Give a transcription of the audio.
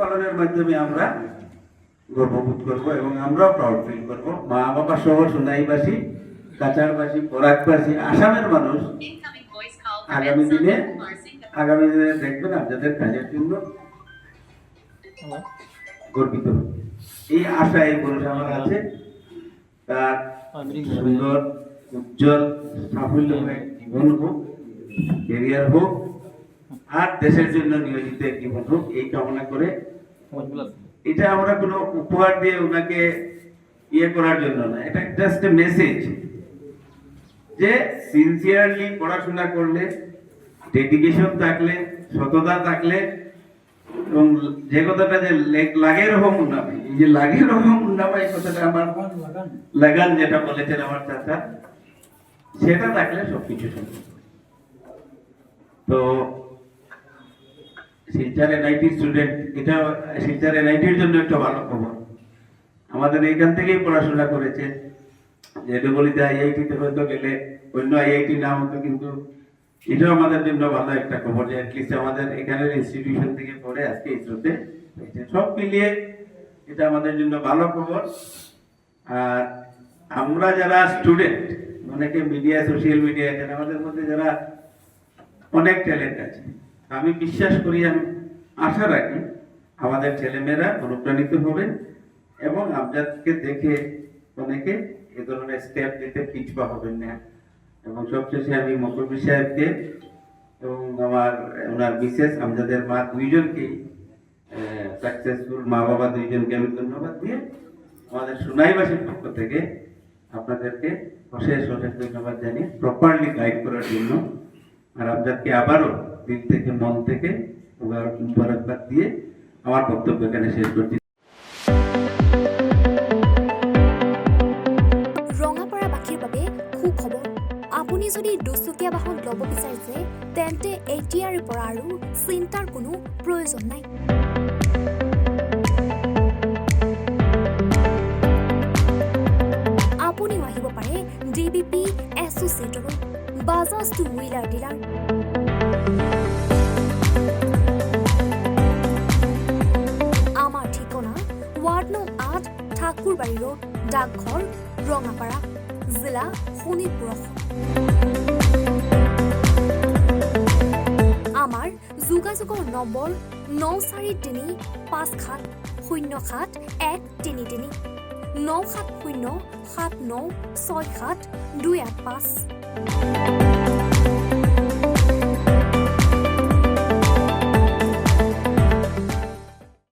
পালনের মাধ্যমে আমরা গর্ববোধ করব এবং আমরাও প্রাউড ফিল করব। মা বাবা সহ সোনাইবাসী, কাছাড়বাসী, বরাকবাসী, আসামের মানুষ আগামী দিনে দেখবেন আপনাদের কাজের জন্য গর্বিত। এই আশা, এই ভরসা আমার আছে। তার সুন্দর উজ্জ্বল সাফল্যময় জীবন হোক, ক্যারিয়ার হোক, আর দেশের জন্য নিয়োজিত একটি জীবন হোক, এই কামনা করে। এটা আমরা কোনো উপহার দিয়ে ওনাকে ইয়ে করার জন্য না, এটা জাস্ট এ মেসেজ যে সিনসিয়ারলি পড়াশোনা করলে, ডেডিকেশন থাকলে, সততা থাকলে, এবং যে কথাটা যে লাগে রকম উন্নয়ন, এই যে লাগে রকম উন্নয়ন, এই কথাটা আমার লাগান যেটা বলেছেন আমার চাচা, সেটা থাকলে সবকিছু সম্ভব। তো শিলচর এনআইটি স্টুডেন্ট, এটা শিলচর এনআইটির জন্য একটা ভালো খবর। আমাদের এইখান থেকেই পড়াশোনা করেছে, যে ডবলিতে আইআইটিতে হয়তো গেলে অন্য আইআইটি নাম হতো, কিন্তু এটাও আমাদের জন্য ভালো একটা খবর যে অ্যাটলিস্ট আমাদের এখানের ইনস্টিটিউশন থেকে পড়ে আজকে ইসরোতে। সব মিলিয়ে এটা আমাদের জন্য ভালো খবর। আর আমরা যারা স্টুডেন্ট, অনেকে মিডিয়া, সোশ্যাল মিডিয়া, আমাদের মধ্যে যারা অনেক ট্যালেন্ট আছে, আমি বিশ্বাস করি, আমি আশা রাখি আমাদের ছেলেমেয়েরা অনুপ্রাণিত হবে এবং আমজাদকে দেখে অনেকে এ ধরনের স্টেপ নিতে পিছপা হবেন না। এবং সবশেষে আমি মকবুল সাহেবকে এবং ওনার বিশেষ আমজাদের মা দুইজনকেই, সাকসেসফুল মা বাবা দুইজনকে আমি ধন্যবাদ দিয়ে আমাদের সোনাইবাসীর পক্ষ থেকে আপনাদেরকে অশেষ অশেষ ধন্যবাদ জানিয়ে প্রপারলি গাইড করার জন্য। আর আমজাদকে আবারও দিল থেকে, মন থেকে মুবারকবাদ দিয়ে আমার বক্তব্য এখানে শেষ করছি। ৰঙাপাৰাবাসীৰ বাবে সুখবৰ। আপুনি যদি দুচকীয়া বাহন ল'ব বিচাৰিছে তেন্তে এতিয়াৰে পৰা আৰু চিন্তাৰ কোনো প্ৰয়োজন নাই। আপুনিও আহিব পাৰে ডিবিপি এছ'চিয়েটৰ বাজাজ টু হুইলাৰ ডিলাৰ। আমাৰ ঠিকনা ৱাৰ্ড নং ৮, ঠাকুৰবাৰী ৰোড, ডাকঘৰ, ৰঙাপাৰা, জিলা শোণিতপুৰ। আমাৰ যোগাযোগৰ নম্বৰ 9435707133 9707967285285।